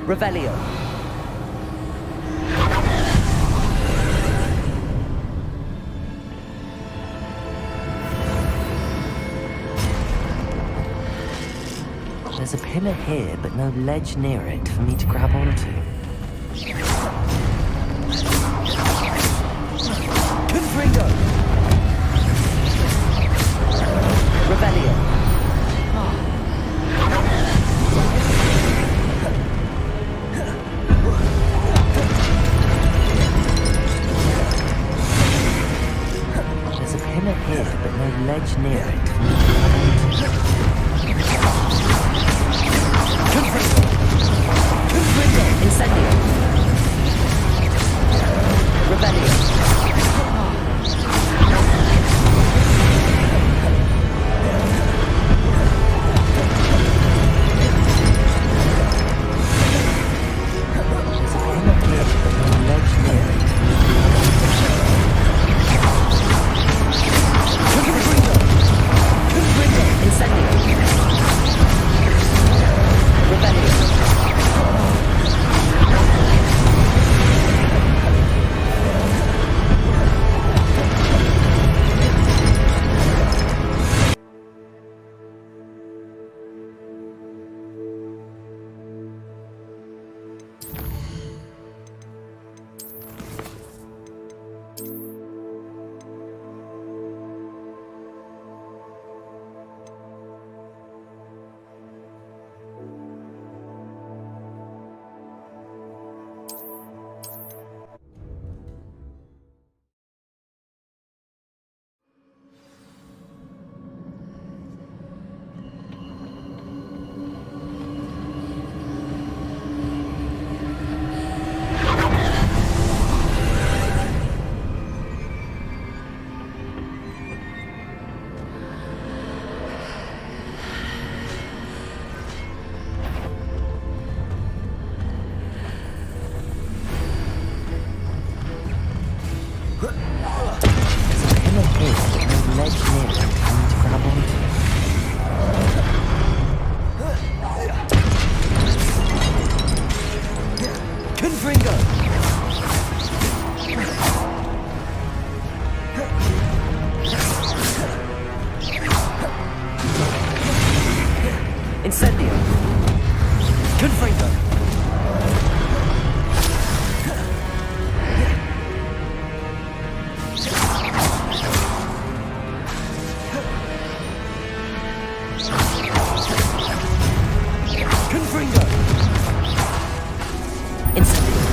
Revelio. There's a pillar here, but no ledge near it for me to grab onto. Confringo. Revelio. There's a pillar here, but no ledge near it for me to grab onto. Incendio. Revelio. Incendio. Confringo. Confringo. Incendio.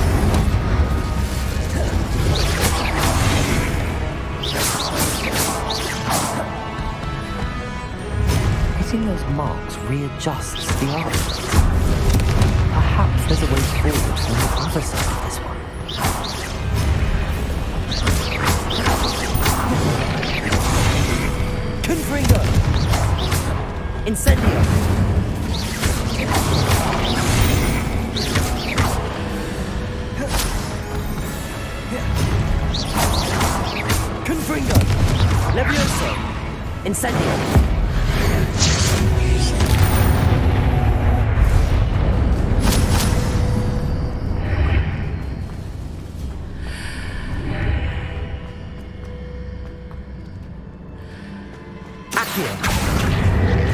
Hitting those marks readjusts the arcs. Perhaps there's a way forward from the other side of this one. Confringo. Incendio. Confringo. Levioso. Incendio.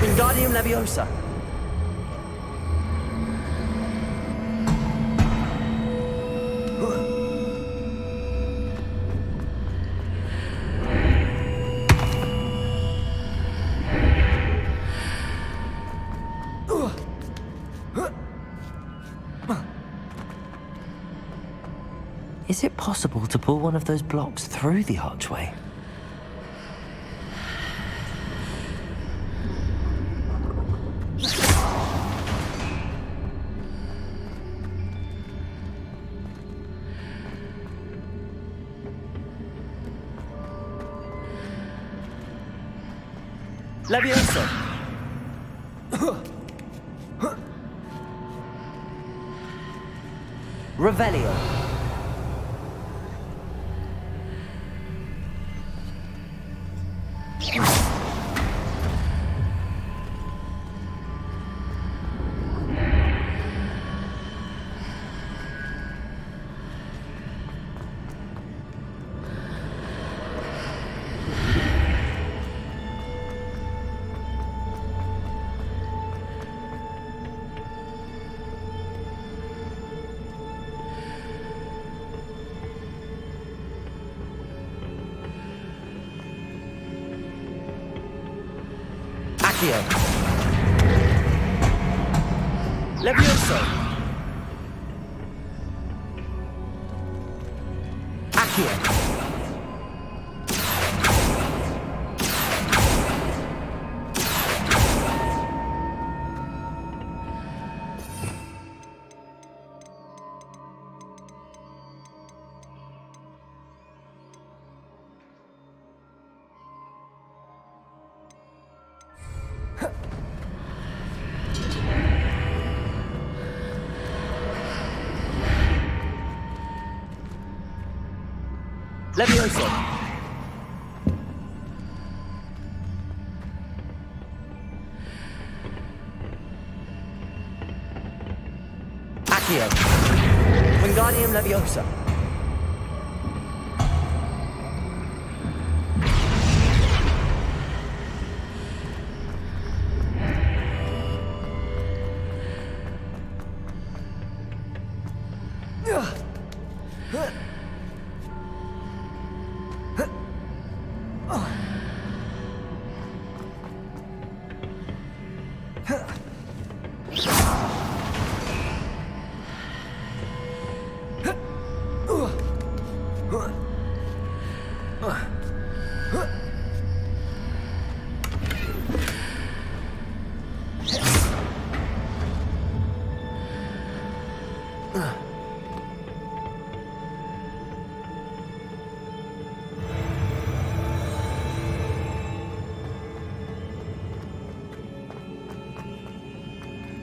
Wingardium Leviosa. Is it possible to pull one of those blocks through the archway? Leviosa. Revelio. Accio. Levioso. Accio. Levioso. Accio. Wingardium Leviosa.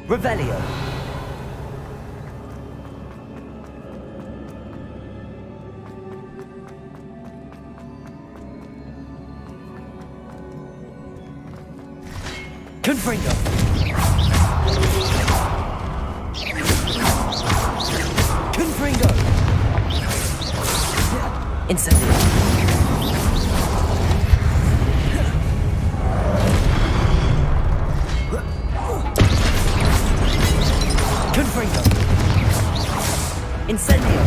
Revelio. Confringo. Confringo. Incendio. Confringo. Incendio.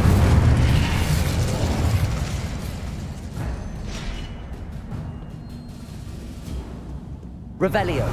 Revelio.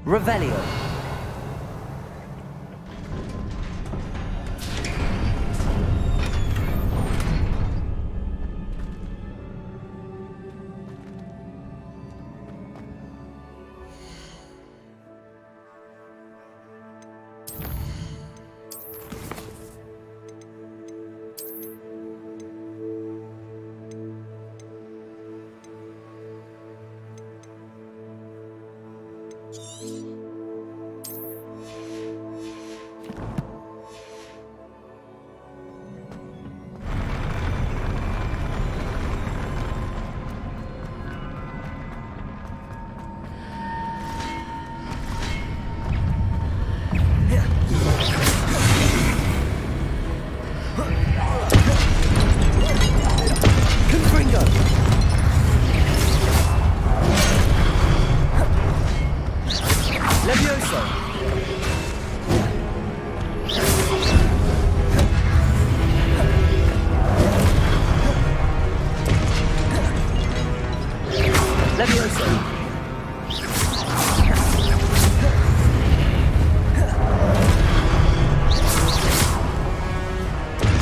Revelio.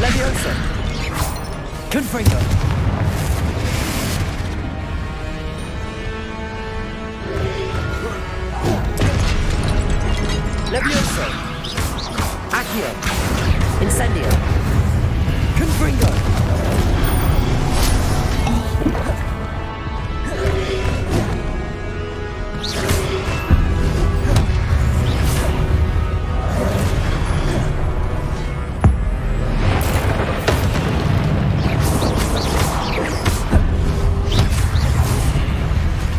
Leviosa. Confringo. Accio. Incendio. Confringo.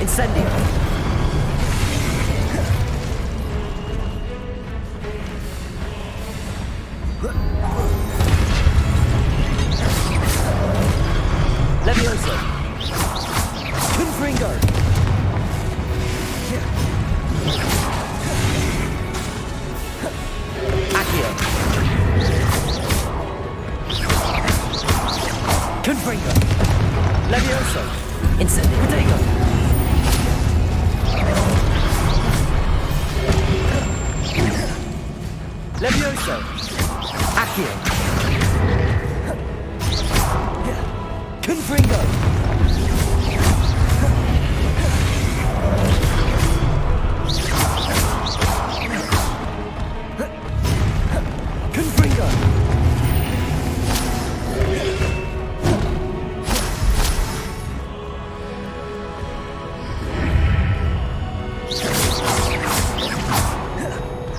Incendio. Levioso. Confringo. Accio. Confringo. Levioso. Incendio. Protego. Levioso. Accio. Confringo. Confringo.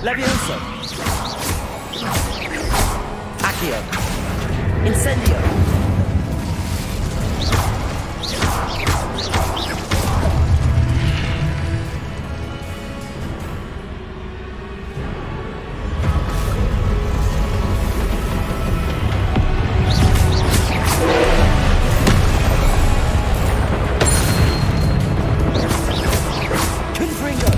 Levioso. Accio. Incendio. Confringo.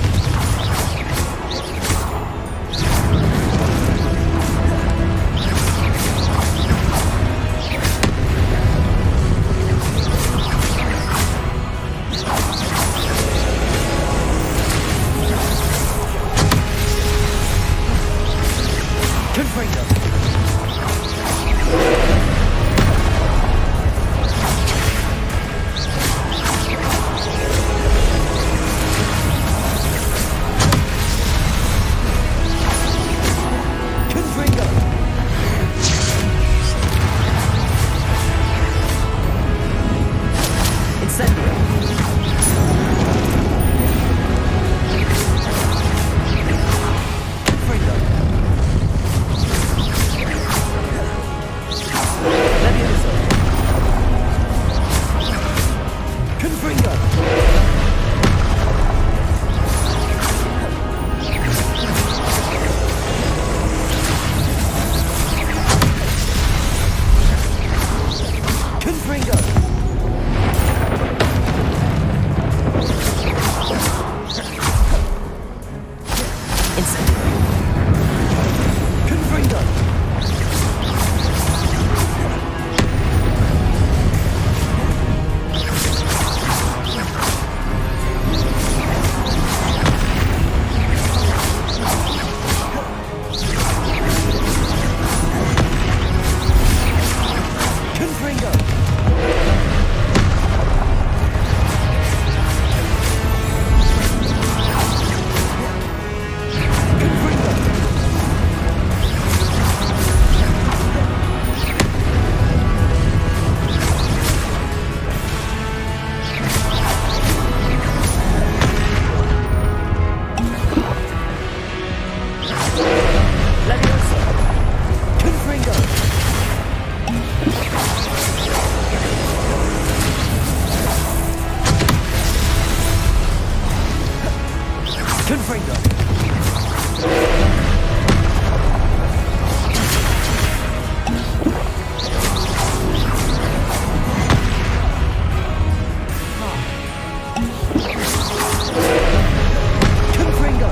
Confringo. Confringo. Incendio. Confringo. Levioso. Confringo. Confringo. Incendio. Confringo. Confringo. Confringo. Levioso. Confringo. Confringo. Confringo.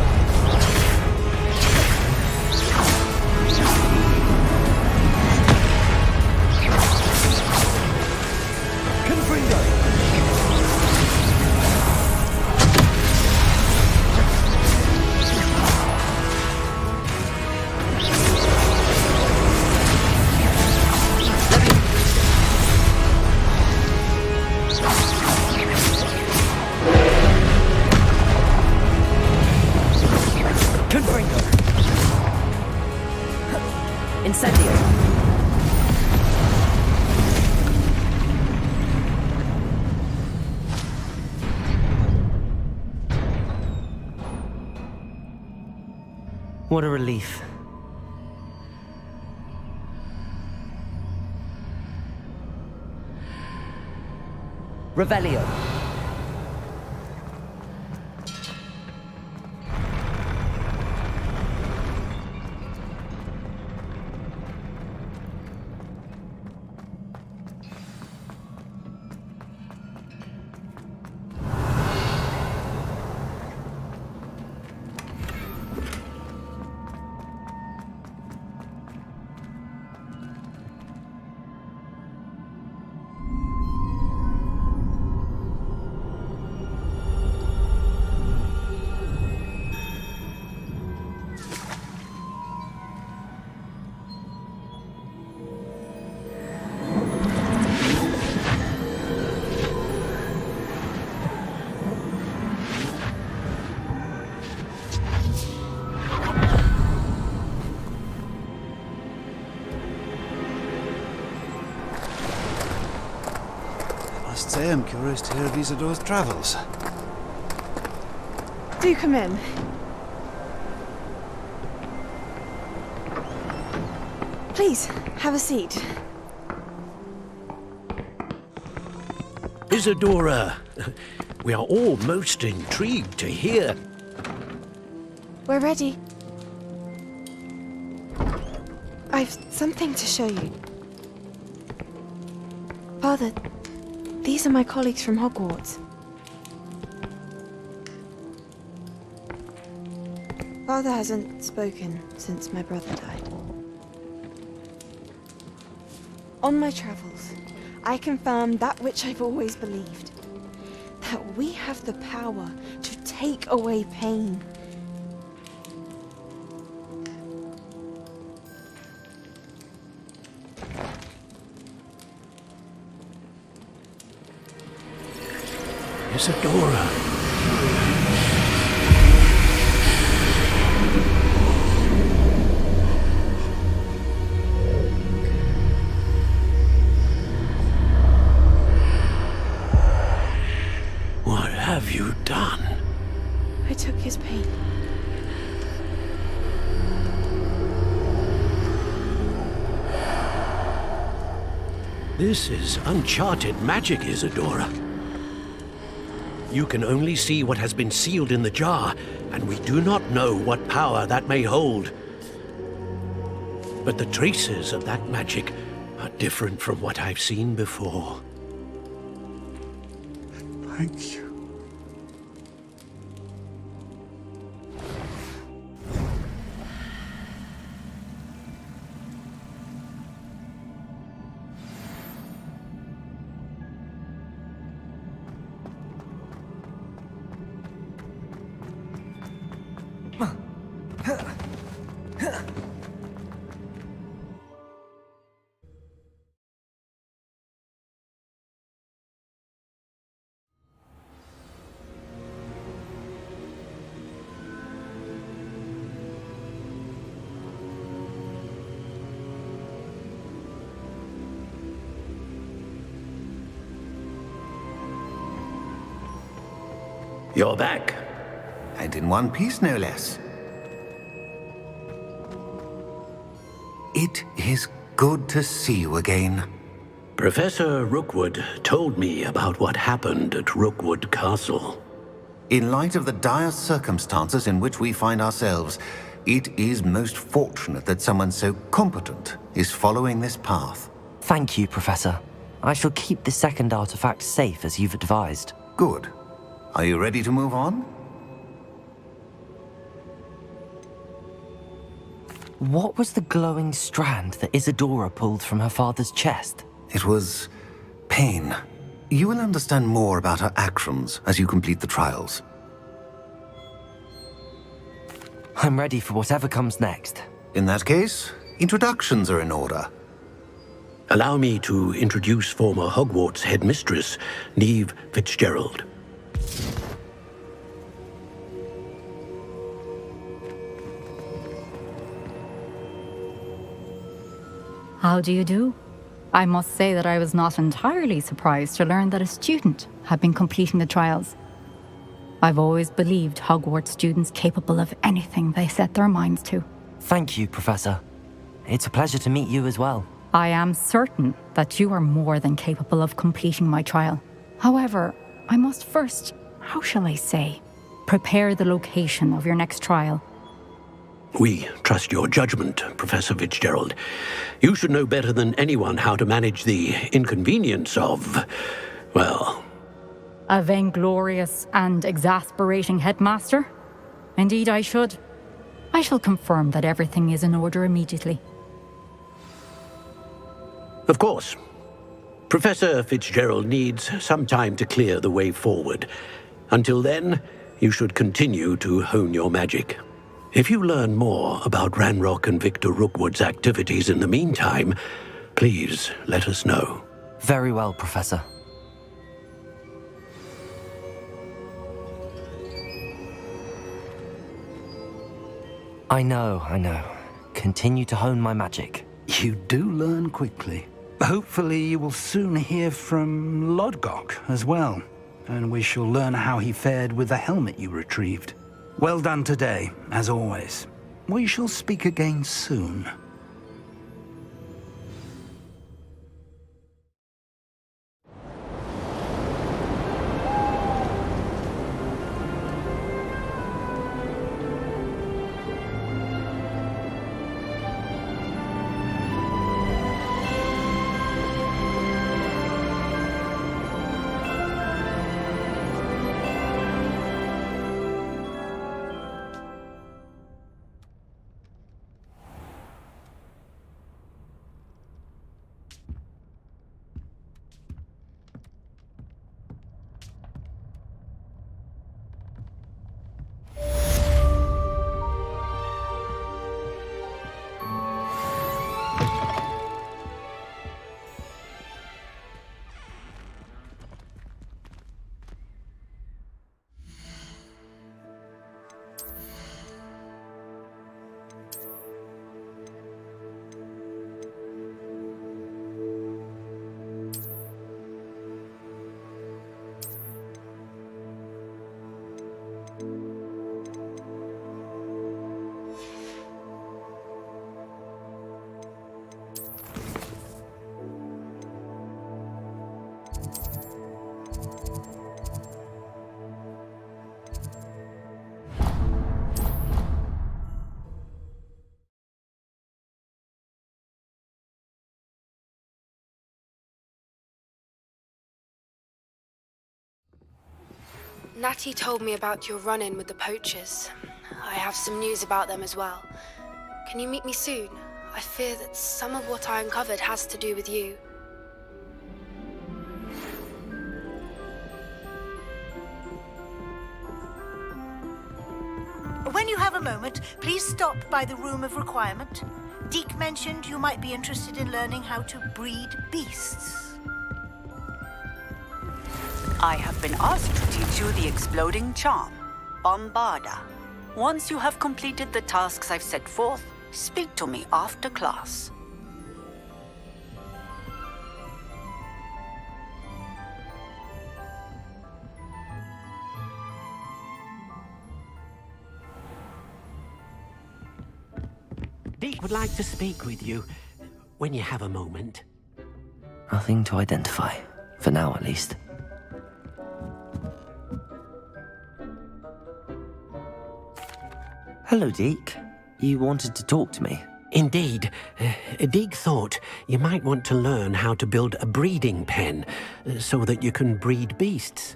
Confringo. Incendio. What a relief. Revelio. I am curious to hear of Isidore's travels. Do come in. Please, have a seat. Isadora, we are all most intrigued to hear. We're ready. I've something to show you. Father, these are my colleagues from Hogwarts. Father hasn't spoken since my brother died. On my travels, I confirmed that which I've always believed. That we have the power to take away pain. Isadora. What have you done? I took his pain. This is uncharted magic, Isadora. You can only see what has been sealed in the jar, and we do not know what power that may hold. But the traces of that magic are different from what I've seen before. Thank you. You're back. And in one piece, no less. It is good to see you again. Professor Rookwood told me about what happened at Rookwood Castle. In light of the dire circumstances in which we find ourselves, it is most fortunate that someone so competent is following this path. Thank you, Professor. I shall keep the second artifact safe as you've advised. Good. Are you ready to move on? What was the glowing strand that Isadora pulled from her father's chest? It was pain. You will understand more about her actions as you complete the trials. I'm ready for whatever comes next. In that case, introductions are in order. Allow me to introduce former Hogwarts headmistress, Neve Fitzgerald. How do you do? I must say that I was not entirely surprised to learn that a student had been completing the trials. I've always believed Hogwarts students capable of anything they set their minds to. Thank you, Professor. It's a pleasure to meet you as well. I am certain that you are more than capable of completing my trial. However, I must first, how shall I say, prepare the location of your next trial. We trust your judgment, Professor Fitzgerald. You should know better than anyone how to manage the inconvenience of, well... A vainglorious and exasperating headmaster? Indeed I should. I shall confirm that everything is in order immediately. Of course. Professor Fitzgerald needs some time to clear the way forward. Until then, you should continue to hone your magic. If you learn more about Ranrock and Victor Rookwood's activities in the meantime, please let us know. Very well, Professor. I know. Continue to hone my magic. You do learn quickly. Hopefully you will soon hear from Lodgok as well, and we shall learn how he fared with the helmet you retrieved. Well done today, as always. We shall speak again soon. Natty told me about your run-in with the poachers. I have some news about them as well. Can you meet me soon? I fear that some of what I uncovered has to do with you. When you have a moment, please stop by the Room of Requirement. Deke mentioned you might be interested in learning how to breed beasts. I have been asked to teach you the exploding charm, Bombarda. Once you have completed the tasks I've set forth, speak to me after class. Deke would like to speak with you, when you have a moment. Nothing to identify, for now at least. Hello, Deke. You wanted to talk to me? Indeed. Deke thought you might want to learn how to build a breeding pen so that you can breed beasts.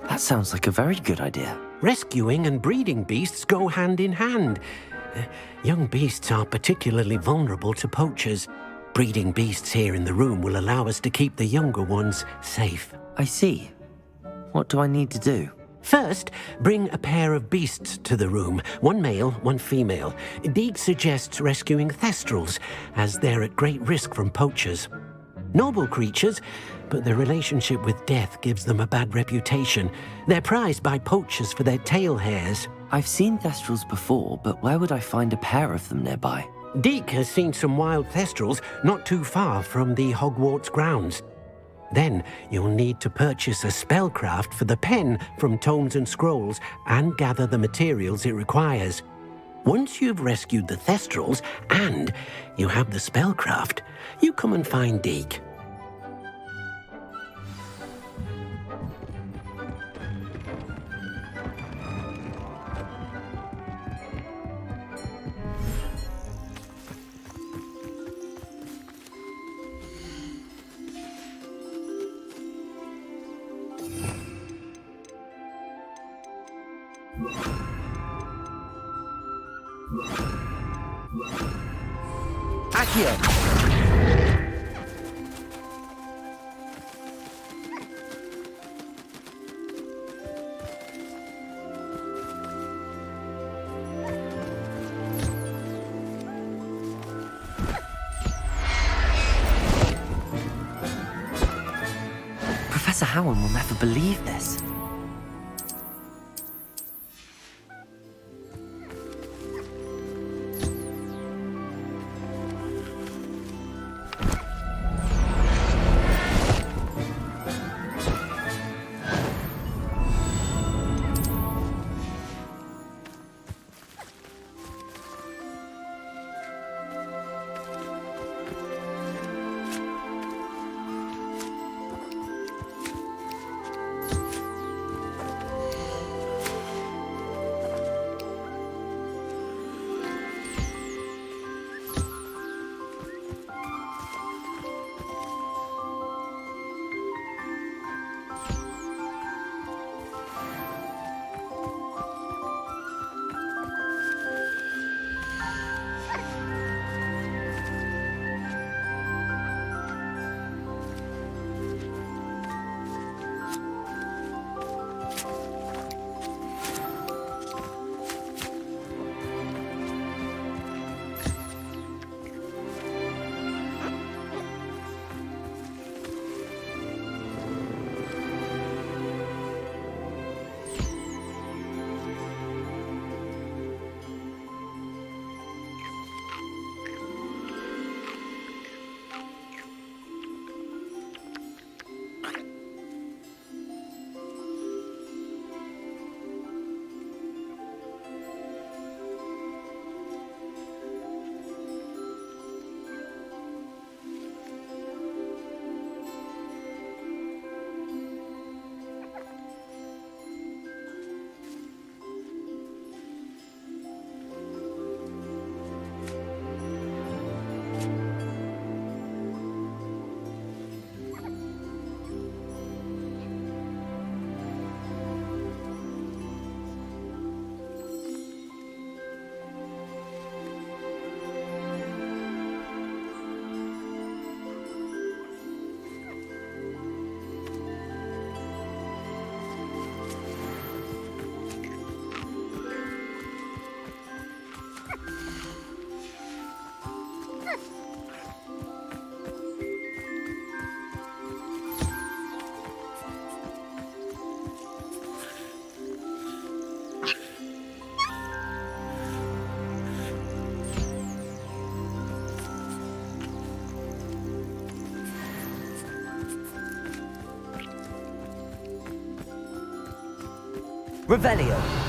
That sounds like a very good idea. Rescuing and breeding beasts go hand in hand. Young beasts are particularly vulnerable to poachers. Breeding beasts here in the room will allow us to keep the younger ones safe. I see. What do I need to do? First, bring a pair of beasts to the room. One male, one female. Deke suggests rescuing thestrals, as they're at great risk from poachers. Noble creatures, but their relationship with death gives them a bad reputation. They're prized by poachers for their tail hairs. I've seen Thestrals before, but where would I find a pair of them nearby? Deke has seen some wild Thestrals not too far from the Hogwarts grounds. Then you'll need to purchase a spellcraft for the pen from Tomes and Scrolls and gather the materials it requires. Once you've rescued the Thestrals and you have the spellcraft, you come and find Deke. Accio! Professor Howard will never believe this. Revelio.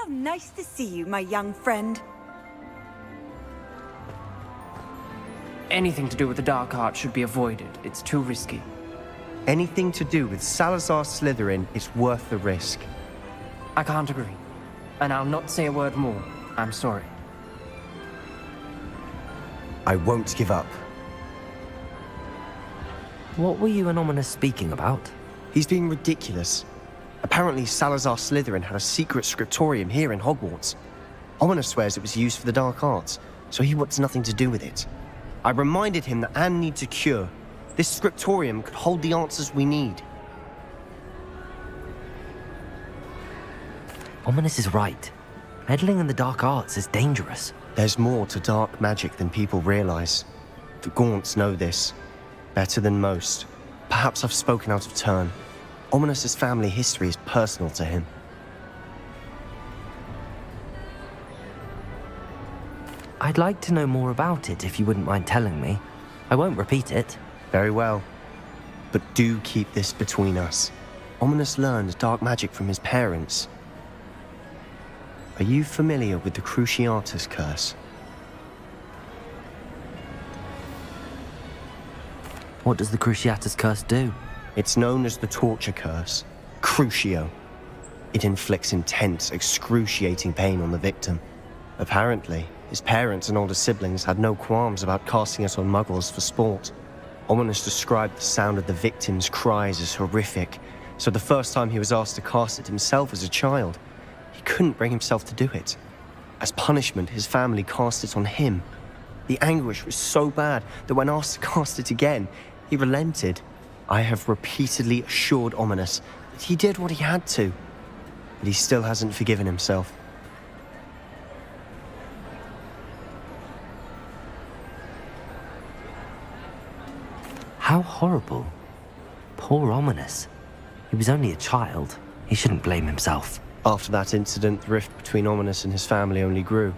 How nice to see you, my young friend. Anything to do with the dark art should be avoided. It's too risky. Anything to do with Salazar Slytherin is worth the risk. I can't agree. And I'll not say a word more. I'm sorry. I won't give up. What were you and Ominous speaking about? He's being ridiculous. Apparently Salazar Slytherin had a secret scriptorium here in Hogwarts. Ominous swears it was used for the dark arts, so he wants nothing to do with it. I reminded him that Anne needs a cure. This scriptorium could hold the answers we need. Ominous is right. Meddling in the dark arts is dangerous. There's more to dark magic than people realize. The Gaunts know this. Better than most. Perhaps I've spoken out of turn. Ominous's family history is personal to him. I'd like to know more about it if you wouldn't mind telling me. I won't repeat it. Very well. But do keep this between us. Ominous learned dark magic from his parents. Are you familiar with the Cruciatus Curse? What does the Cruciatus Curse do? It's known as the Torture Curse. Crucio. It inflicts intense, excruciating pain on the victim. Apparently, his parents and older siblings had no qualms about casting it on muggles for sport. Ominous described the sound of the victim's cries as horrific, so the first time he was asked to cast it himself as a child, he couldn't bring himself to do it. As punishment, his family cast it on him. The anguish was so bad that when asked to cast it again, he relented. I have repeatedly assured Ominous that he did what he had to, but he still hasn't forgiven himself. How horrible. Poor Ominous. He was only a child. He shouldn't blame himself. After that incident, the rift between Ominous and his family only grew.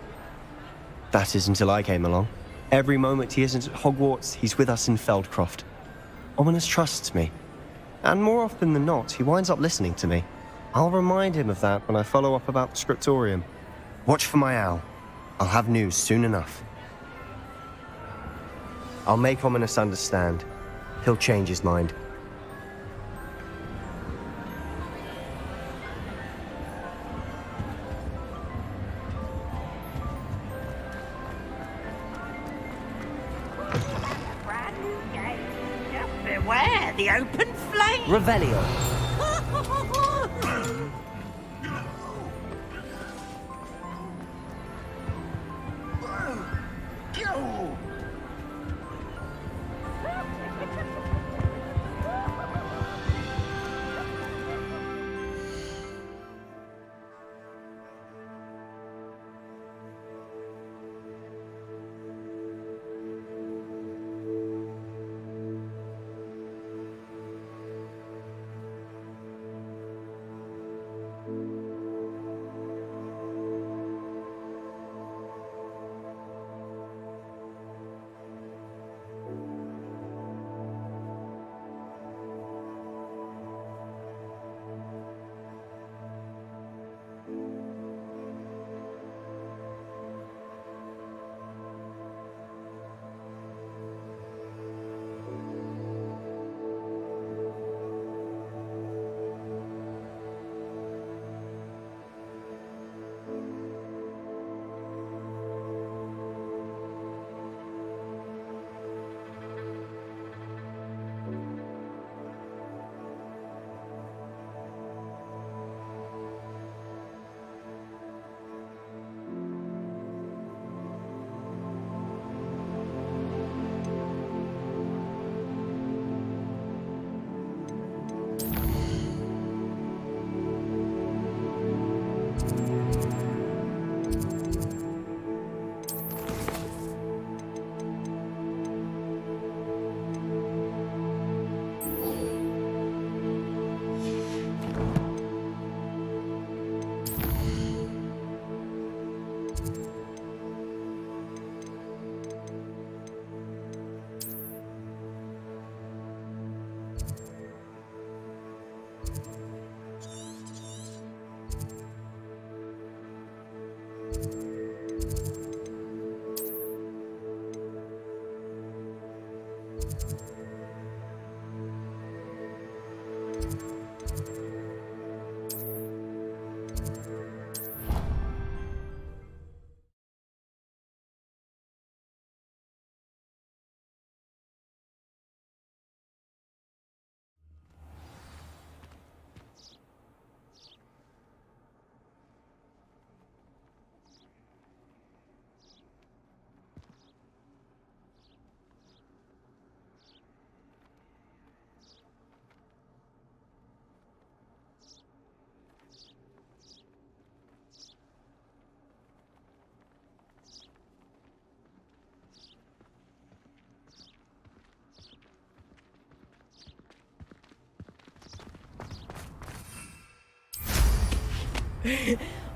That is until I came along. Every moment he isn't at Hogwarts, he's with us in Feldcroft. Ominous trusts me. And more often than not, he winds up listening to me. I'll remind him of that when I follow up about the scriptorium. Watch for my owl. I'll have news soon enough. I'll make Ominous understand. He'll change his mind. Beware the open flame! Revelio.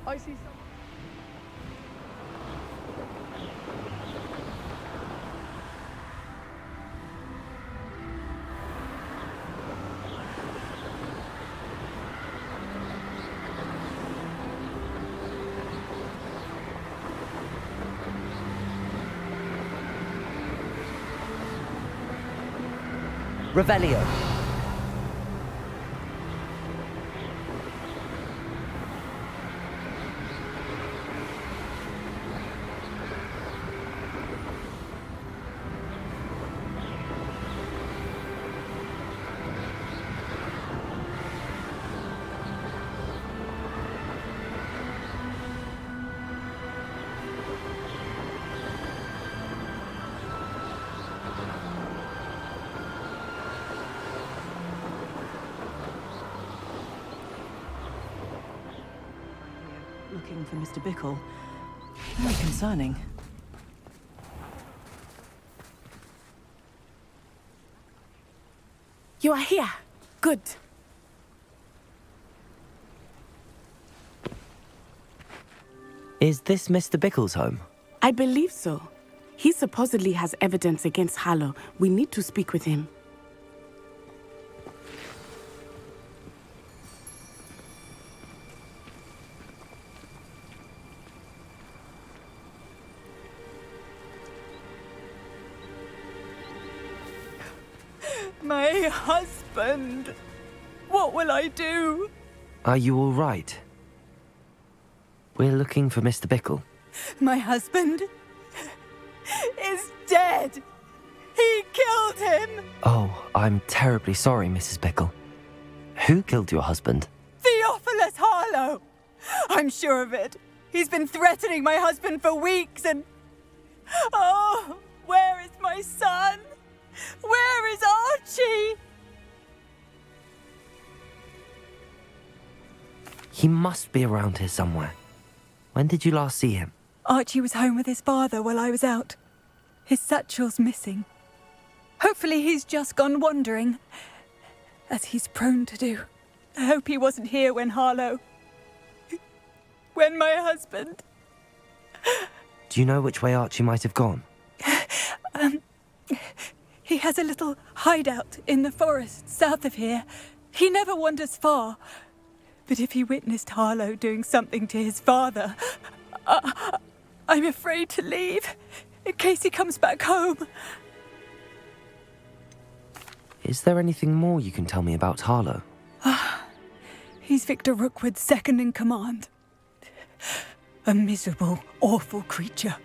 I see some. Revelio. Looking for Mr. Bickle. Very concerning. You are here. Good. Is this Mr. Bickle's home? I believe so. He supposedly has evidence against Harlow. We need to speak with him. My husband! What will I do? Are you all right? We're looking for Mr. Bickle. My husband is dead! He killed him! Oh, I'm terribly sorry, Mrs. Bickle. Who killed your husband? Theophilus Harlow! I'm sure of it. He's been threatening my husband for weeks and... Oh, where is my son? Where is Archie? He must be around here somewhere. When did you last see him? Archie was home with his father while I was out. His satchel's missing. Hopefully he's just gone wandering, as he's prone to do. I hope he wasn't here when Harlow... when my husband... Do you know which way Archie might have gone? He has a little hideout in the forest south of here. He never wanders far. But if he witnessed Harlow doing something to his father, I'm afraid to leave, in case he comes back home. Is there anything more you can tell me about Harlow? He's Victor Rookwood's second in command. A miserable, awful creature.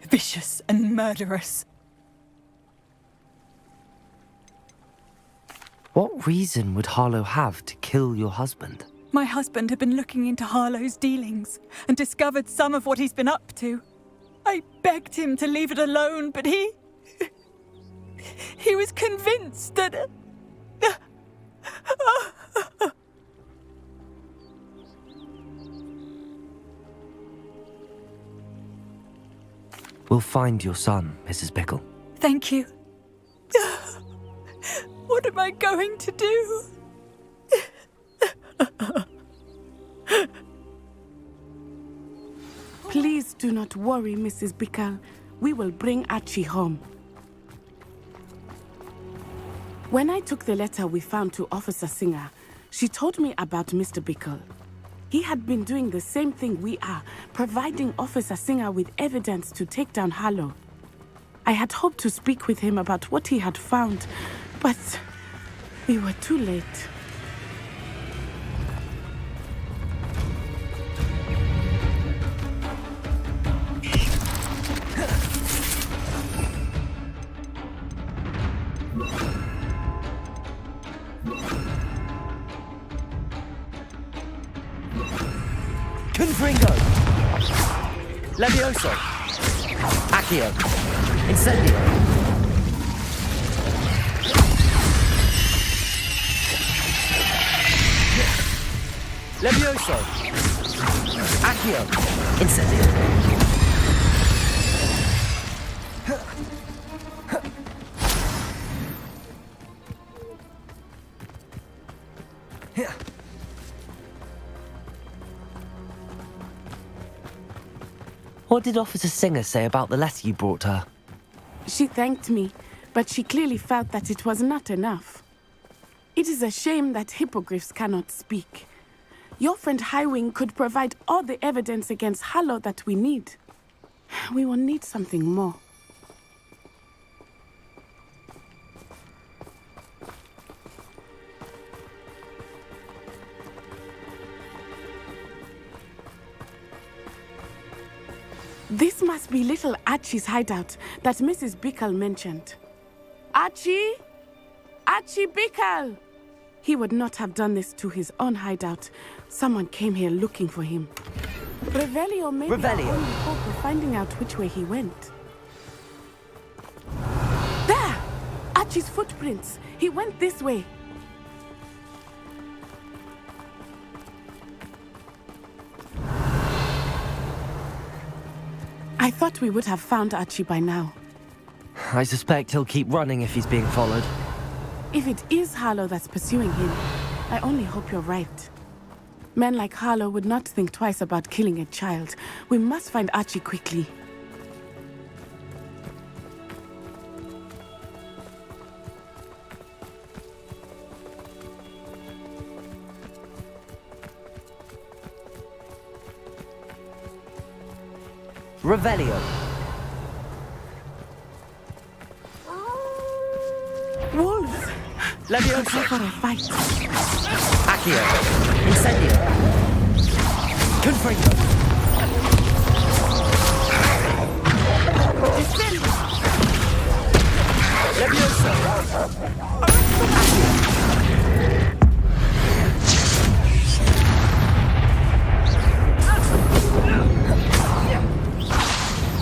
Vicious and murderous. What reason would Harlow have to kill your husband? My husband had been looking into Harlow's dealings and discovered some of what he's been up to. I begged him to leave it alone, but he was convinced that... We'll find your son, Mrs. Bickle. Thank you. What am I going to do? Please do not worry, Mrs. Bickle. We will bring Archie home. When I took the letter we found to Officer Singer, she told me about Mr. Bickle. He had been doing the same thing we are, providing Officer Singer with evidence to take down Harlow. I had hoped to speak with him about what he had found, but we were too late. Confringo! Levioso! Accio! Incendio! Levioso! Accio! Incendio! What did Officer Singer say about the letter you brought her? She thanked me, but she clearly felt that it was not enough. It is a shame that hippogriffs cannot speak. Your friend Highwing could provide all the evidence against Harlow that we need. We will need something more. This must be little Archie's hideout that Mrs. Bickle mentioned. Archie? Archie Bickle! He would not have done this to his own hideout. Someone came here looking for him. Revelio may be our only hope of finding out which way he went. There! Archie's footprints. He went this way. I thought we would have found Archie by now. I suspect he'll keep running if he's being followed. If it is Harlow that's pursuing him, I only hope you're right. Men like Harlow would not think twice about killing a child. We must find Archie quickly. Revelio. Wolves! Levioso. For a fight. Accio. Incendio. Confringo. Defend! Levioso.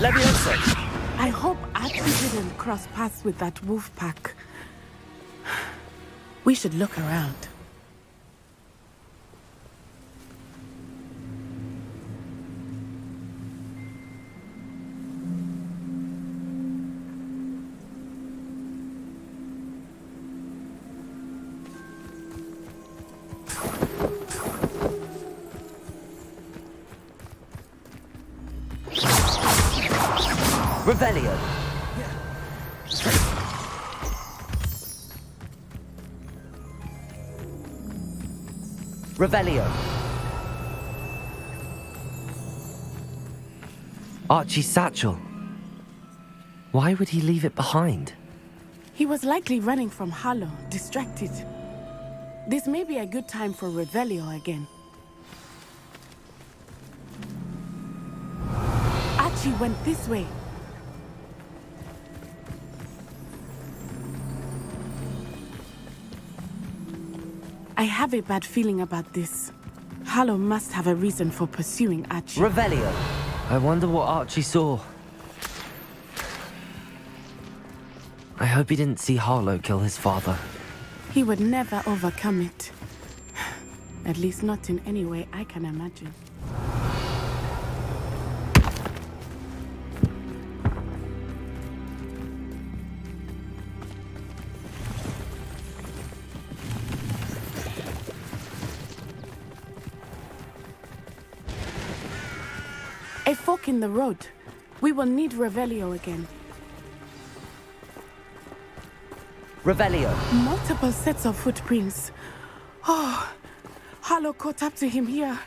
Levioso. I hope Archie didn't cross paths with that wolf pack. We should look around. Revelio. Revelio. Archie's satchel. Why would he leave it behind? He was likely running from Harlow, distracted. This may be a good time for Revelio again. Archie went this way. I have a bad feeling about this. Harlow must have a reason for pursuing Archie. Revelio. I wonder what Archie saw. I hope he didn't see Harlow kill his father. He would never overcome it. At least not in any way I can imagine. A fork in the road. We will need Revelio again. Revelio. Multiple sets of footprints. Oh, Harlow caught up to him here.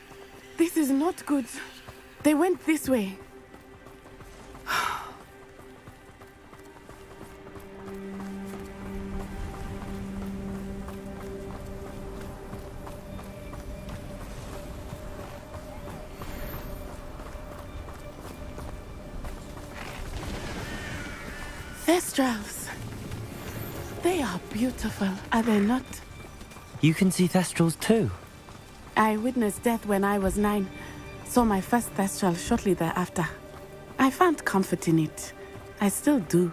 This is not good. They went this way. Thestrals. They are beautiful, are they not? You can see Thestrals too. I witnessed death when I was 9. Saw my first Thestral shortly thereafter. I found comfort in it. I still do.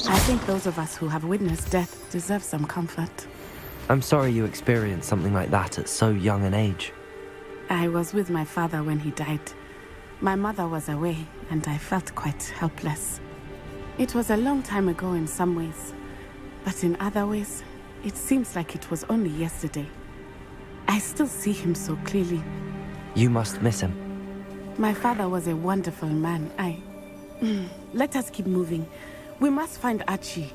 I think those of us who have witnessed death deserve some comfort. I'm sorry you experienced something like that at so young an age. I was with my father when he died. My mother was away, and I felt quite helpless. It was a long time ago in some ways, but in other ways, it seems like it was only yesterday. I still see him so clearly. You must miss him. My father was a wonderful man. Let us keep moving. We must find Archie.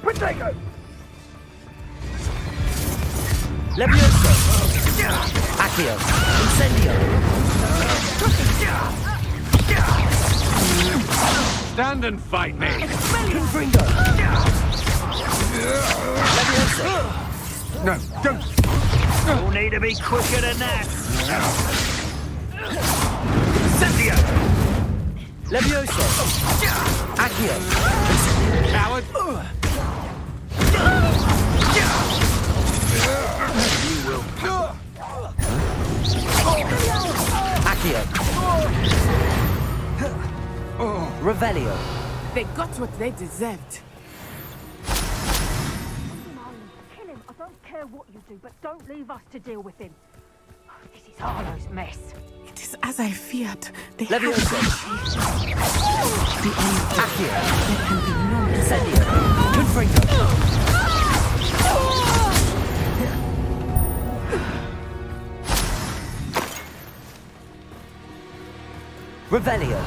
Protego! Levioso! Accio! Incendio! Stand and fight me! Confringo! Levioso! No, don't! You'll need to be quicker than that! Incendio! Levioso! Accio! Coward! Accio! Revelio! They got what they deserved. Kill him. I don't care what you do, but don't leave us to deal with him. This is Harlow's mess. It is as I feared. They Levioso! The end. Accio! There can be no Incendio! Confringo! Revelio!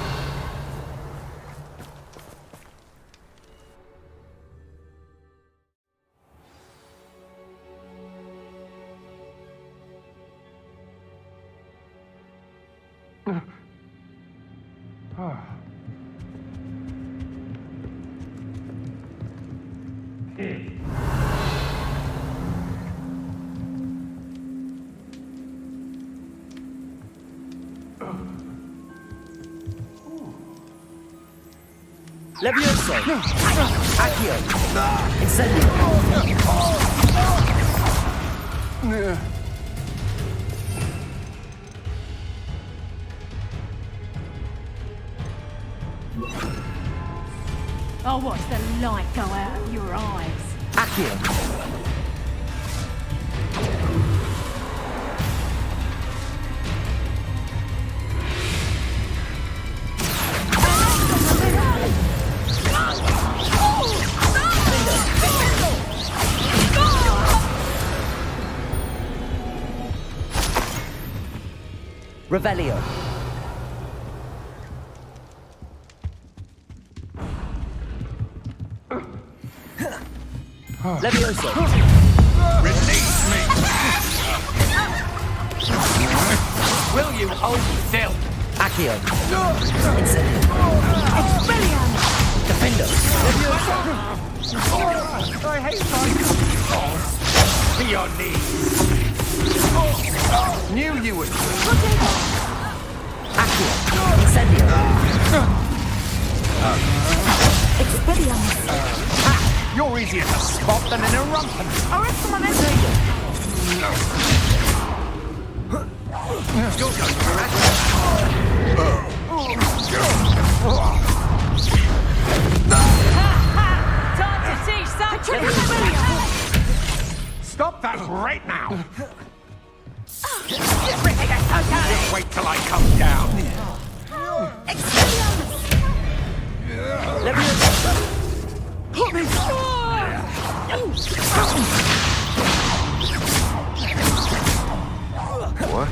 Levioso! Accio! Incendio! I'll watch the light go out of your eyes. Accio! Revelio! Levioso! Release me! Will you hold still? Accio! Incendio! Expelliarmus! Defendo! Levioso! I hate my... To your knees! Knew you would. Accio! Incendio! Expelliarmus! You're easier to spot than an eruption. Still going for it. Time to teach something! Stop that right now! Just wait till I come down. What?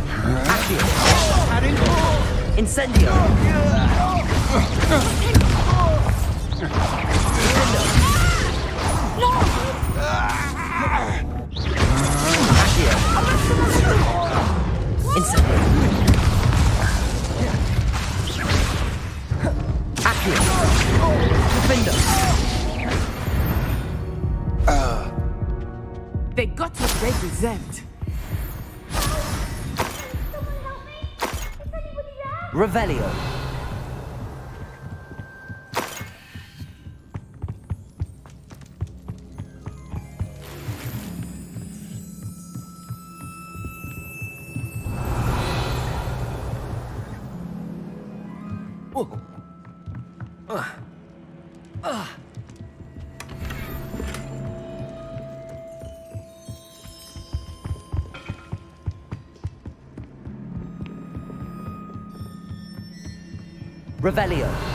Incendio! Incendio! Accio! Defendo! They got exempt. Revelio. Revelio.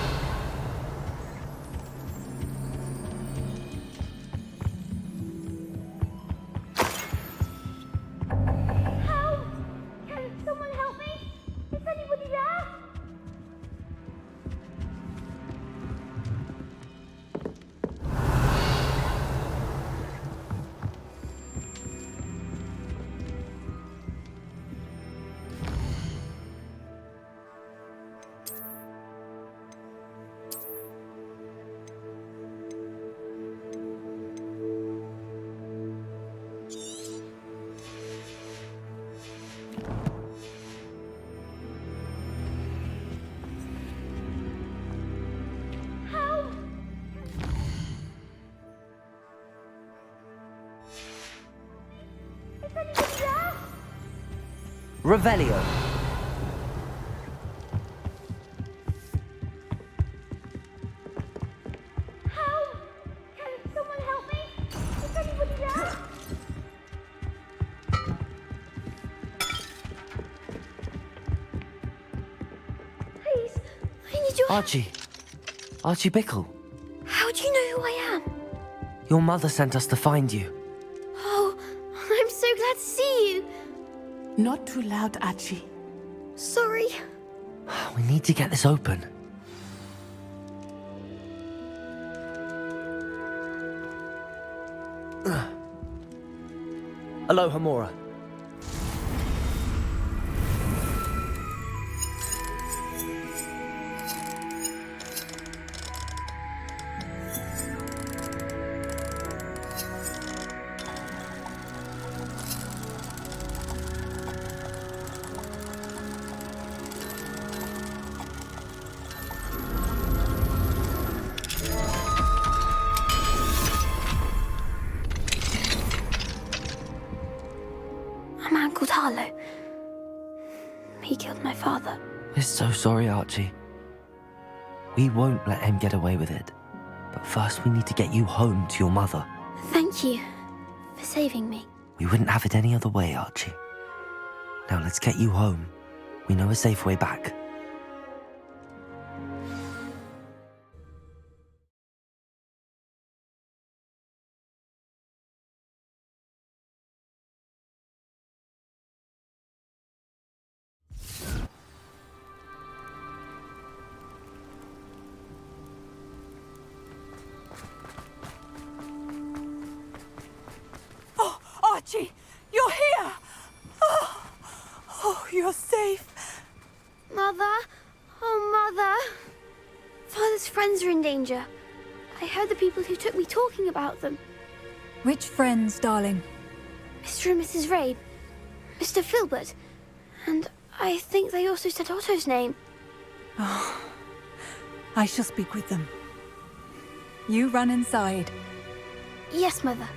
Revelio. Archie. Archie Bickle. How do you know who I am? Your mother sent us to find you. Oh, I'm so glad to see you. Not too loud, Archie. Sorry. We need to get this open. Aloha, Mora. A man called Harlow. He killed my father. We're so sorry, Archie. We won't let him get away with it. But first we need to get you home to your mother. Thank you for saving me. We wouldn't have it any other way, Archie. Now let's get you home. We know a safe way back. Oh, Archie, you're here! Oh, you're safe. Mother? Oh, Mother. Father's friends are in danger. I heard the people who took me talking about them. Which friends, darling? Mr. and Mrs. Ray, Mr. Filbert, and I think they also said Otto's name. Oh, I shall speak with them. You run inside. Yes, Mother.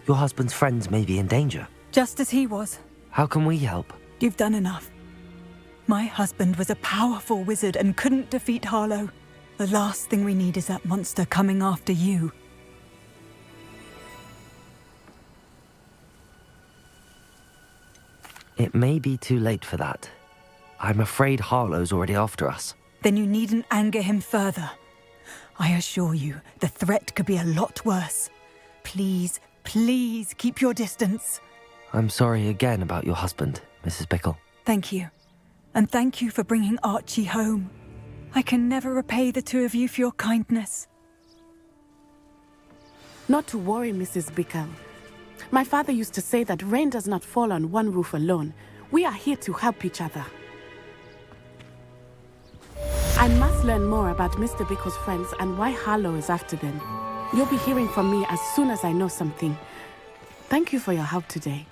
Your husband's friends may be in danger. Just as he was. How can we help? You've done enough. My husband was a powerful wizard and couldn't defeat Harlow. The last thing we need is that monster coming after you. It may be too late for that. I'm afraid Harlow's already after us. Then you needn't anger him further. I assure you, the threat could be a lot worse. Please, please keep your distance. I'm sorry again about your husband, Mrs. Bickle. Thank you. And thank you for bringing Archie home. I can never repay the two of you for your kindness. Not to worry, Mrs. Bickle. My father used to say that rain does not fall on one roof alone. We are here to help each other. I I must learn more about Mr. Bickle's friends and why Harlow is after them. You'll be hearing from me as soon as I know something. Thank you for your help today.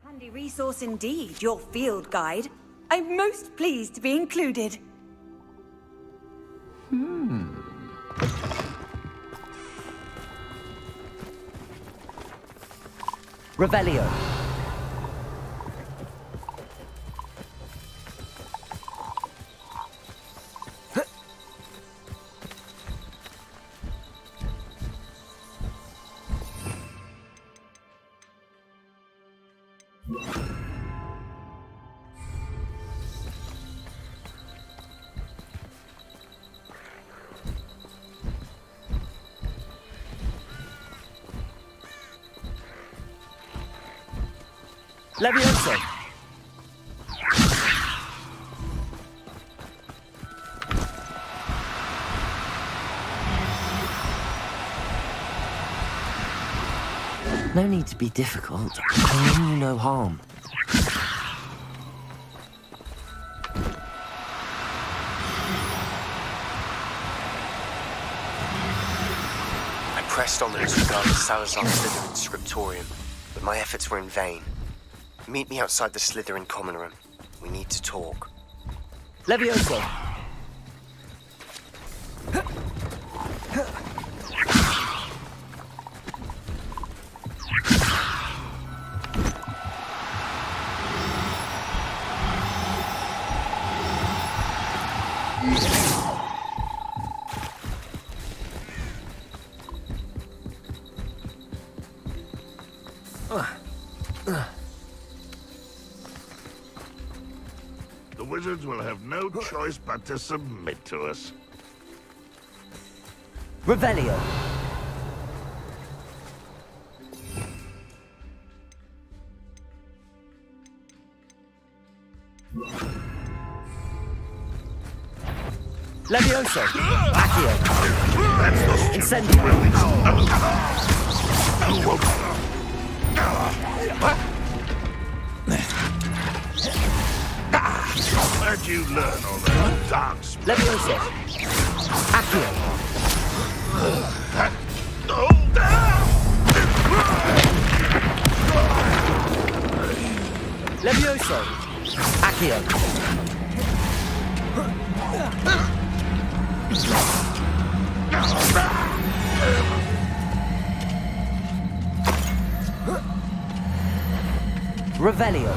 Handy resource indeed, your field guide. I'm most pleased to be included. Revelio. Levioso. No need to be difficult. I mean you no harm. I pressed on to disregard Salazar Slytherin's scriptorium, but my efforts were in vain. Meet me outside the Slytherin common room. We need to talk. Levioso. The wizards will have no choice but to submit to us. Revelio. Levioso. Accio. Incendio. Where'd you learn all that dark spells? Levioso. Accio. Levioso. Accio. Revelio.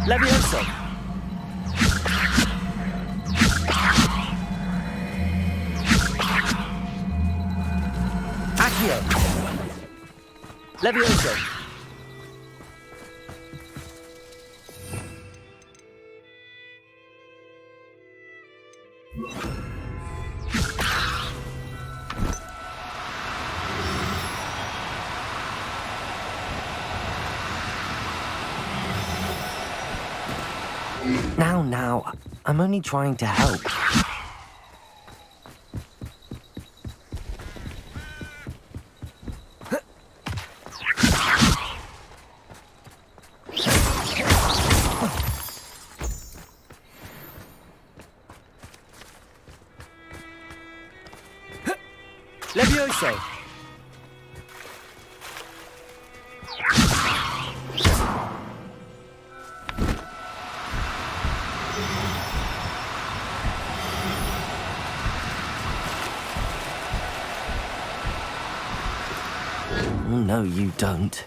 Levioso. Accio. Levioso. Now, I'm only trying to help. Levioso! Oh, no, you don't.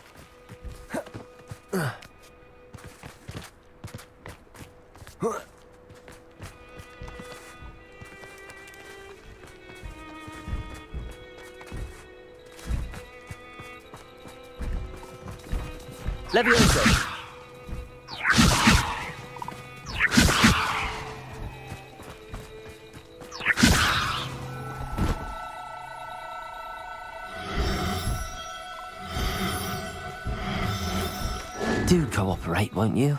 Levioso! Do cooperate, won't you?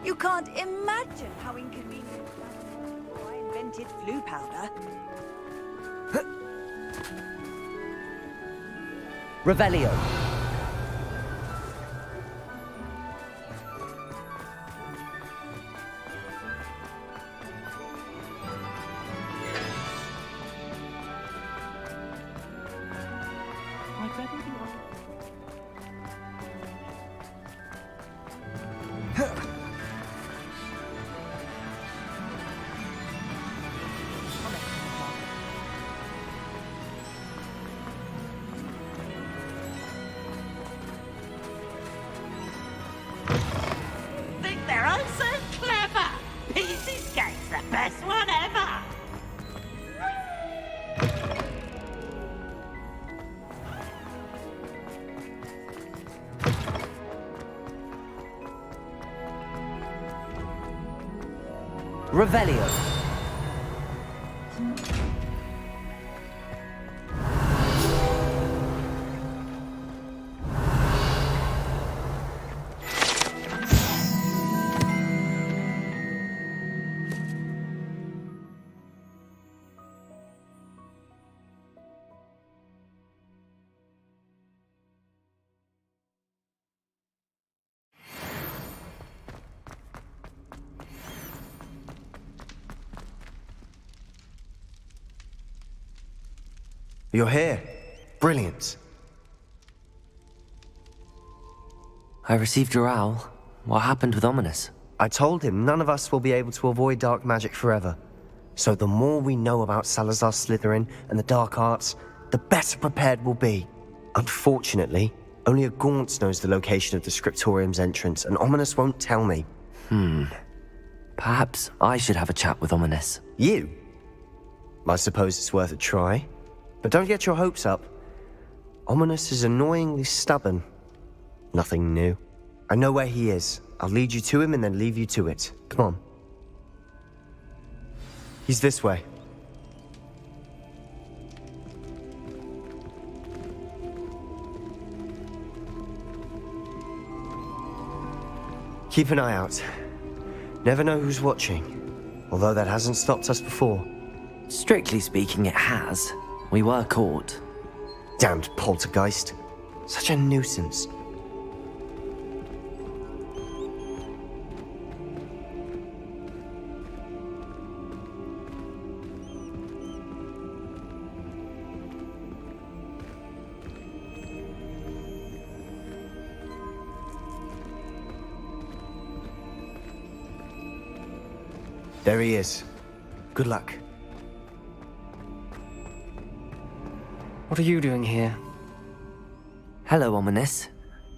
You can't imagine how inconvenient that was before I invented flu powder. Revelio! They're all so clever. Peasy's game's the best one ever. Revelio! You're here. Brilliant. I received your owl. What happened with Ominous? I told him none of us will be able to avoid dark magic forever. So the more we know about Salazar Slytherin and the dark arts, the better prepared we'll be. Unfortunately, only a Gaunt knows the location of the Scriptorium's entrance, and Ominous won't tell me. Perhaps I should have a chat with Ominous. You? I suppose it's worth a try. But don't get your hopes up. Ominous is annoyingly stubborn. Nothing new. I know where he is. I'll lead you to him and then leave you to it. Come on. He's this way. Keep an eye out. Never know who's watching. Although that hasn't stopped us before. Strictly speaking, it has. We were caught. Damned poltergeist. Such a nuisance. There he is. Good luck. What are you doing here? Hello, Ominous.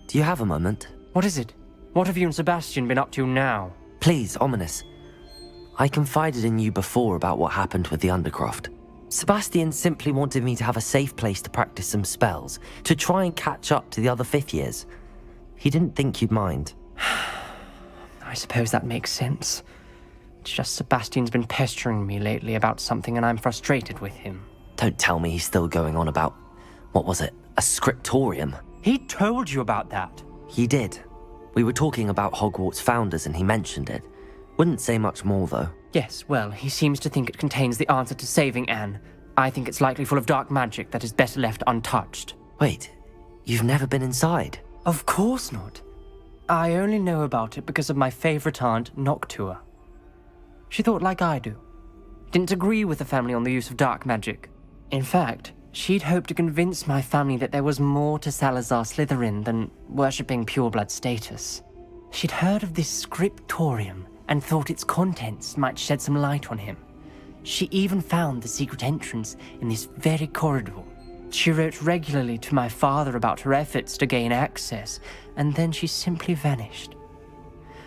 Do you have a moment? What is it? What have you and Sebastian been up to now? Please, Ominous. I confided in you before about what happened with the Undercroft. Sebastian simply wanted me to have a safe place to practice some spells, to try and catch up to the other fifth years. He didn't think you'd mind. I suppose that makes sense. It's just Sebastian's been pestering me lately about something and I'm frustrated with him. Don't tell me he's still going on about, what was it, a scriptorium? He told you about that. He did. We were talking about Hogwarts founders and he mentioned it. Wouldn't say much more though. Yes, well, he seems to think it contains the answer to saving Anne. I think it's likely full of dark magic that is better left untouched. Wait, you've never been inside? Of course not. I only know about it because of my favorite aunt, Noctua. She thought like I do. Didn't agree with the family on the use of dark magic. In fact, she'd hoped to convince my family that there was more to Salazar Slytherin than worshipping pureblood status. She'd heard of this scriptorium and thought its contents might shed some light on him. She even found the secret entrance in this very corridor. She wrote regularly to my father about her efforts to gain access, and then she simply vanished.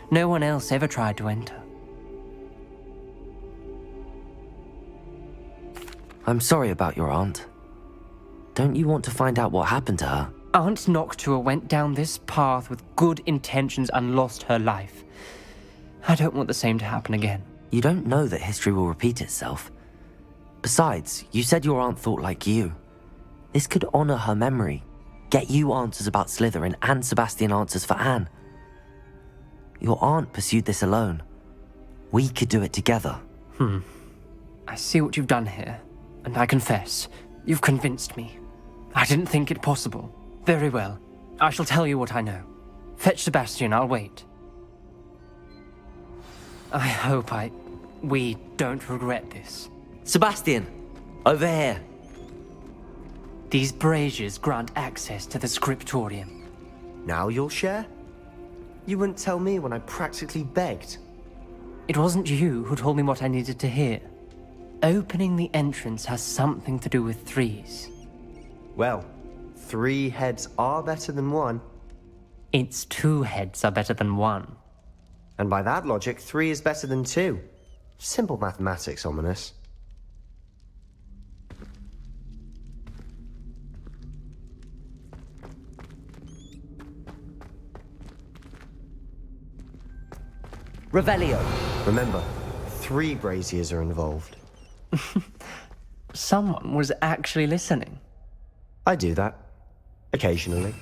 No one else ever tried to enter. I'm sorry about your aunt. Don't you want to find out what happened to her? Aunt Noctua went down this path with good intentions and lost her life. I don't want the same to happen again. You don't know that history will repeat itself. Besides, you said your aunt thought like you. This could honor her memory, get you answers about Slytherin and Sebastian answers for Anne. Your aunt pursued this alone. We could do it together. I see what you've done here. And I confess, you've convinced me. I didn't think it possible. Very well. I shall tell you what I know. Fetch Sebastian, I'll wait. I hope we don't regret this. Sebastian! Over here! These braziers grant access to the scriptorium. Now you'll share? You wouldn't tell me when I practically begged. It wasn't you who told me what I needed to hear. Opening the entrance has something to do with threes. Well, 3 heads are better than 1. It's 2 heads are better than 1. And by that logic, 3 is better than 2. Simple mathematics, Ominous. Revelio! Remember, 3 braziers are involved. Someone was actually listening. I do that. Occasionally.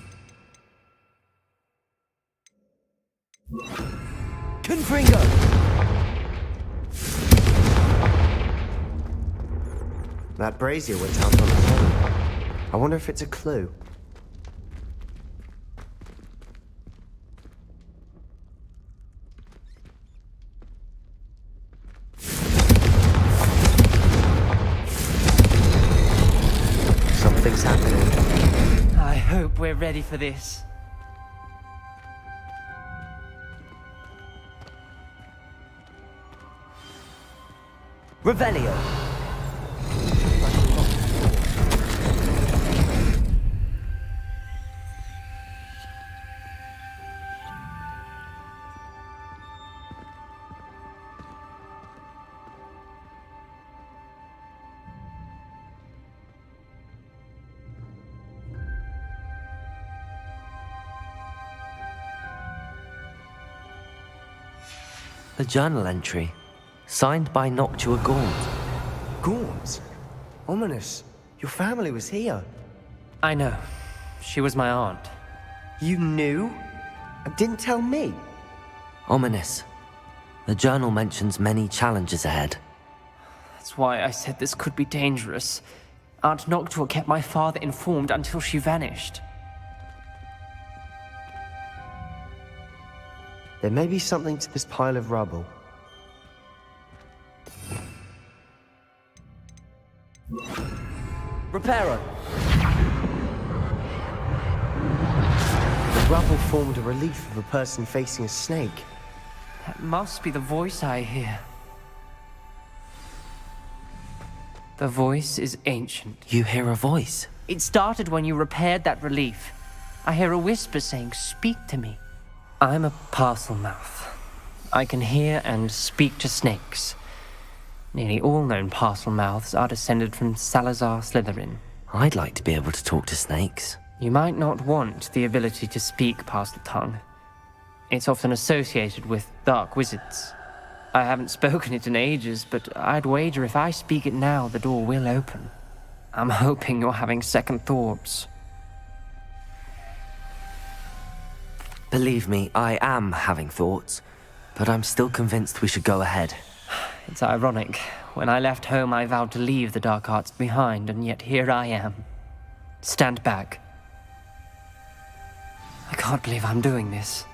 Confringo! That brazier went out on its own. I wonder if it's a clue. Something's happening. I hope we're ready for this. Revelio! The journal entry, signed by Noctua Gaunt. Gaunt? Ominous. Your family was here. I know. She was my aunt. You knew? And didn't tell me? Ominous. The journal mentions many challenges ahead. That's why I said this could be dangerous. Aunt Noctua kept my father informed until she vanished. There may be something to this pile of rubble. Reparo! The rubble formed a relief of a person facing a snake. That must be the voice I hear. The voice is ancient. You hear a voice? It started when you repaired that relief. I hear a whisper saying, "Speak to me." I'm a parcel mouth. I can hear and speak to snakes. Nearly all known parcel mouths are descended from Salazar Slytherin. I'd like to be able to talk to snakes. You might not want the ability to speak parcel tongue. It's often associated with dark wizards. I haven't spoken it in ages, but I'd wager if I speak it now, the door will open. I'm hoping you're having second thoughts. Believe me, I am having thoughts, but I'm still convinced we should go ahead. It's ironic. When I left home, I vowed to leave the dark arts behind, and yet here I am. Stand back. I can't believe I'm doing this.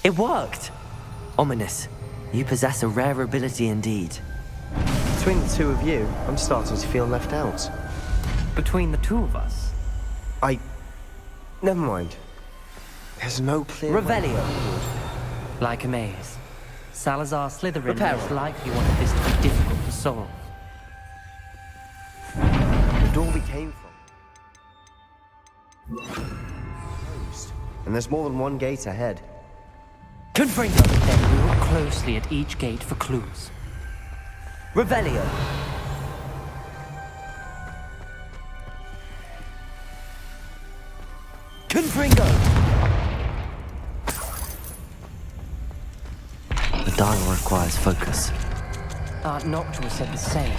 It worked! Ominous. You possess a rare ability indeed. Between the two of you, I'm starting to feel left out. Between the two of us? Never mind. There's no clear... Revelio. Like a maze. Salazar Slytherin most likely wanted this to be difficult to solve. The door we came from... closed. And there's more than one gate ahead. Confringo! Then we look closely at each gate for clues. Revelio. Confringo! The dial requires focus. Aunt Noctua said the same.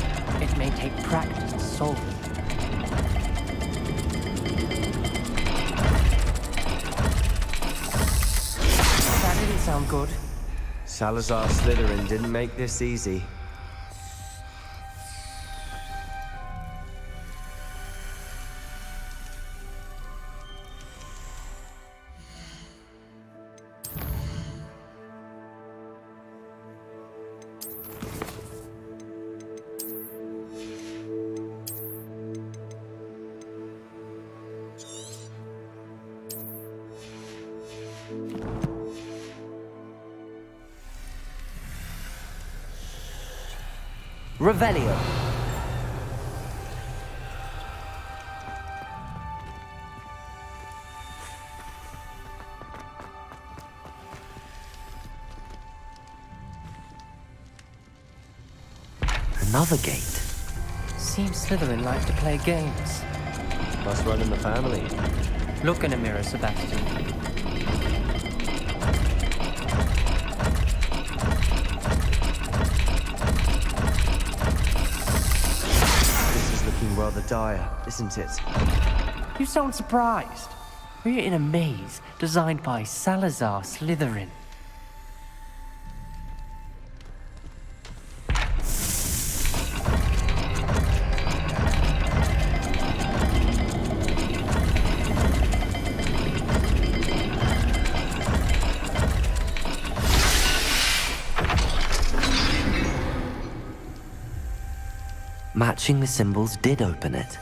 It may take practice to solve it. That didn't sound good. Salazar Slytherin didn't make this easy. Revelio. Another gate. Seems Slytherin likes to play games. Must run in the family. Look in a mirror, Sebastian. Rather dire, isn't it? You sound surprised. We're in a maze designed by Salazar Slytherin. Matching the symbols did open it.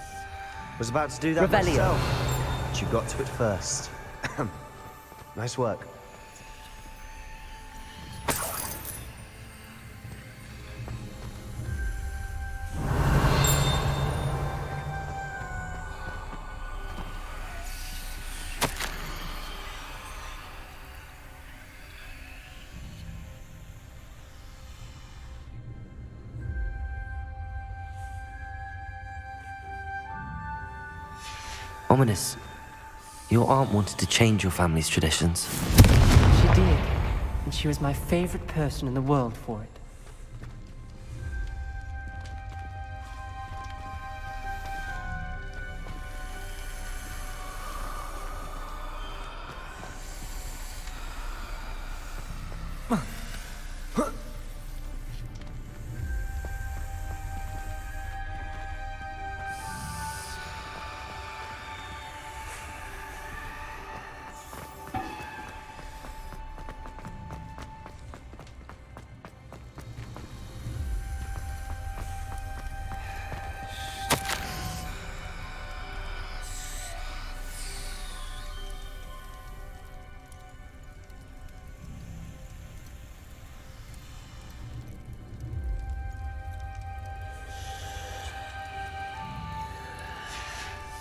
Was about to do that myself, but you got to it first. Nice work. Ominous. Your aunt wanted to change your family's traditions. She did, and she was my favorite person in the world for it.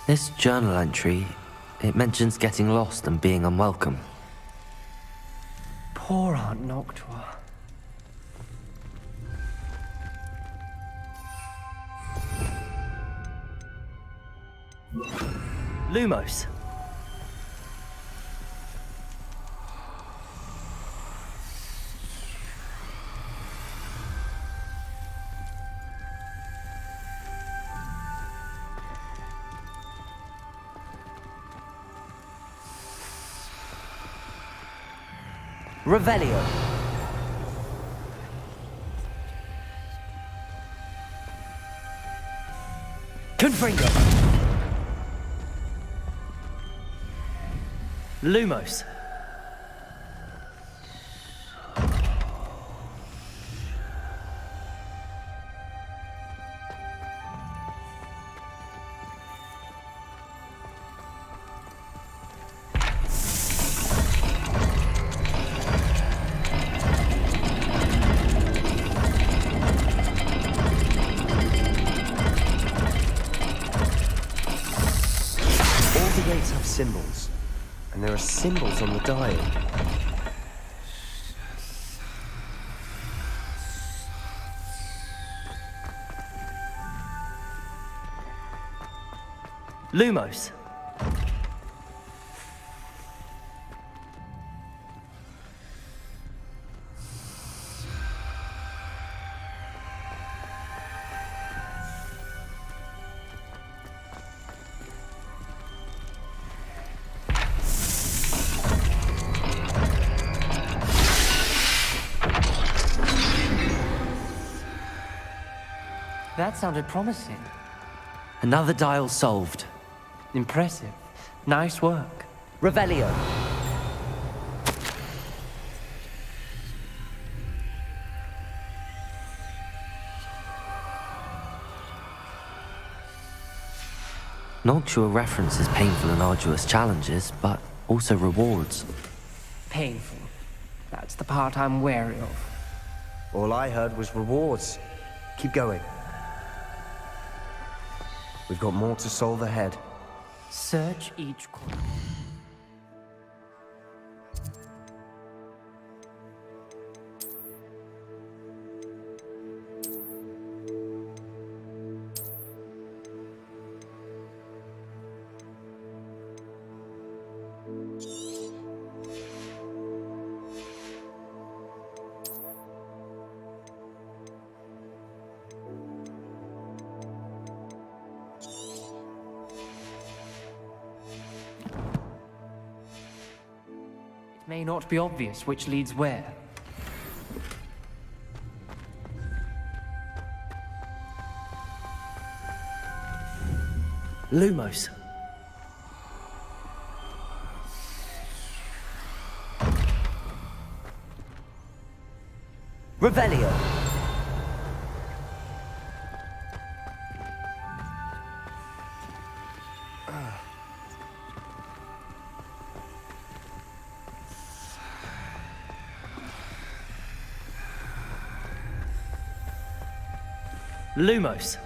This journal entry, it mentions getting lost and being unwelcome. Poor Aunt Noctua. Lumos. Revelio. Confringo. Lumos. Symbols, and there are symbols on the dial. Lumos. That sounded promising. Another dial solved. Impressive. Nice work. Revelio. Noctua references painful and arduous challenges, but also rewards. Painful. That's the part I'm wary of. All I heard was rewards. Keep going. We've got more to solve ahead. Search each corner. It may not be obvious which leads where. Lumos. Revelio. Lumos.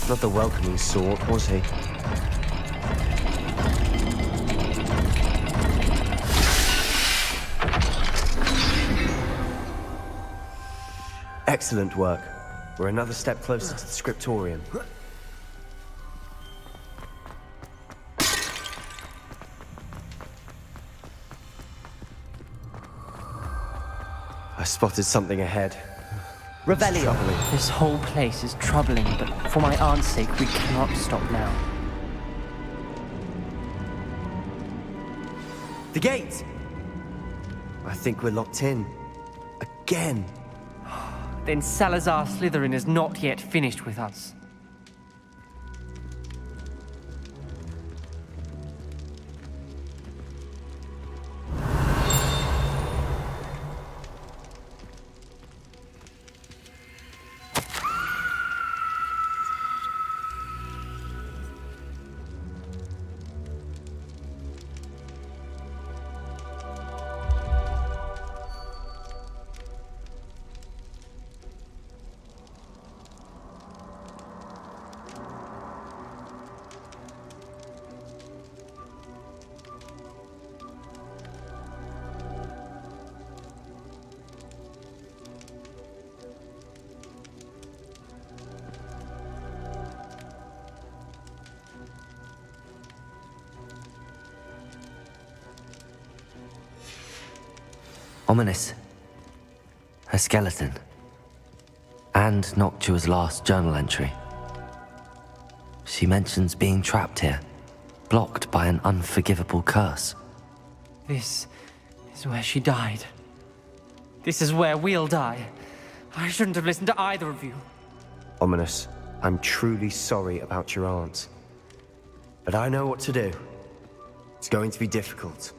Not the welcoming sort, was he? Excellent work. We're another step closer to the scriptorium. I spotted something ahead. Revelio. This whole place is troubling, but for my aunt's sake, we cannot stop now. The gate! I think we're locked in. Again. Then Salazar Slytherin is not yet finished with us. Ominous. A skeleton. And Noctua's last journal entry. She mentions being trapped here, blocked by an unforgivable curse. This is where she died. This is where we'll die. I shouldn't have listened to either of you. Ominous, I'm truly sorry about your aunt. But I know what to do. It's going to be difficult.